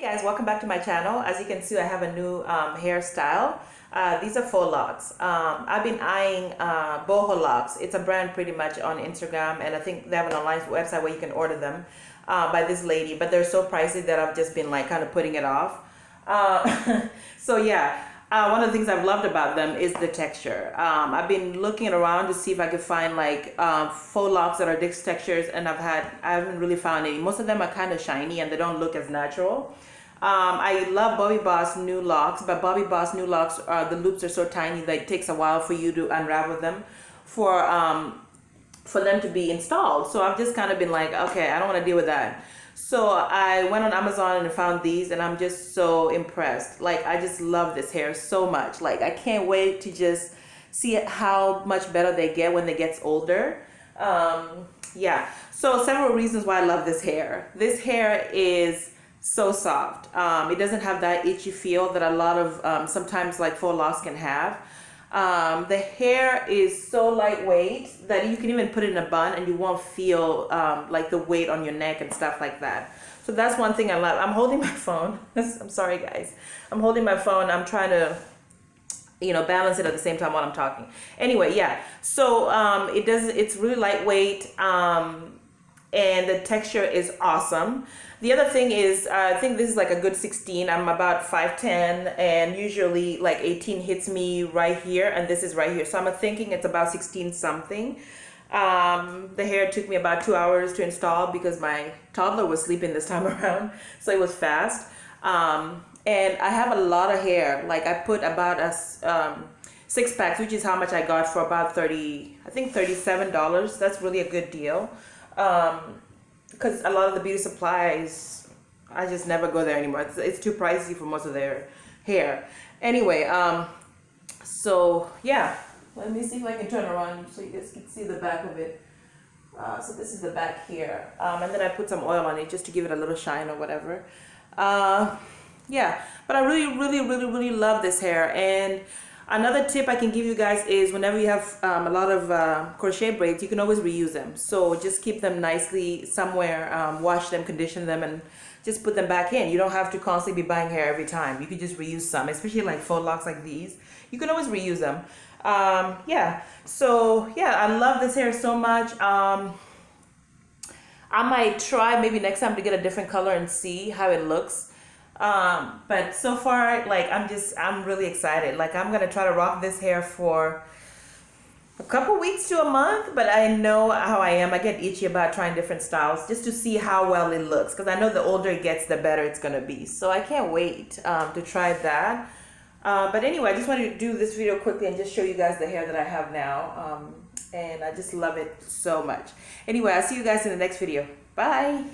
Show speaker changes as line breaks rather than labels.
Guys, welcome back to my channel. As you can see, I have a new hairstyle. These are faux locks. I've been eyeing boho locks. It's a brand pretty much on Instagram, and I think they have an online website where you can order them by this lady, but they're so pricey that I've just been like kind of putting it off. So yeah, one of the things I've loved about them is the texture. I've been looking around to see if I could find like faux locks that are this textures, and I haven't really found any. Most of them are kind of shiny and they don't look as natural. I love Bobbi Boss new locks, but Bobbi Boss new locks, the loops are so tiny that it takes a while for you to unravel them for them to be installed. So I've just kind of been like, okay, I don't want to deal with that. So I went on Amazon and found these, and I'm just so impressed. Like, I just love this hair so much. Like, I can't wait to just see how much better they get when they get older. Yeah, so several reasons why I love this hair. This hair is so soft. It doesn't have that itchy feel that a lot of sometimes like faux locks can have. The hair is so lightweight that you can even put it in a bun and you won't feel like the weight on your neck and stuff like that. So that's one thing I love. I'm holding my phone. I'm sorry guys. I'm holding my phone. I'm trying to, you know, balance it at the same time while I'm talking. Anyway, yeah. So it's really lightweight, and the texture is awesome. The other thing is, I think this is like a good 16. I'm about 5'10", and usually like 18 hits me right here, and this is right here. So I'm thinking it's about 16 something. The hair took me about 2 hours to install because my toddler was sleeping this time around, so it was fast. And I have a lot of hair. Like, I put about a 6 packs, which is how much I got for about $37. That's really a good deal. Because a lot of the beauty supplies, I just never go there anymore. It's too pricey for most of their hair. Anyway, so yeah, let me see if I can turn around so you guys can see the back of it. So this is the back here, and then I put some oil on it just to give it a little shine or whatever. Yeah, but I really love this hair. And another tip I can give you guys is whenever you have a lot of crochet braids, you can always reuse them. So just keep them nicely somewhere, wash them, condition them, and just put them back in. You don't have to constantly be buying hair every time. You could just reuse some, especially like faux locks like these. You can always reuse them. Yeah, so yeah, I love this hair so much. I might try maybe next time to get a different color and see how it looks. But so far, like, I'm really excited. Like, I'm gonna try to rock this hair for a couple weeks to a month, but I know how I am. I get itchy about trying different styles just to see how well it looks, because I know the older it gets, the better it's gonna be. So I can't wait to try that. But anyway, I just wanted to do this video quickly and just show you guys the hair that I have now. And I just love it so much. Anyway, I'll see you guys in the next video. Bye.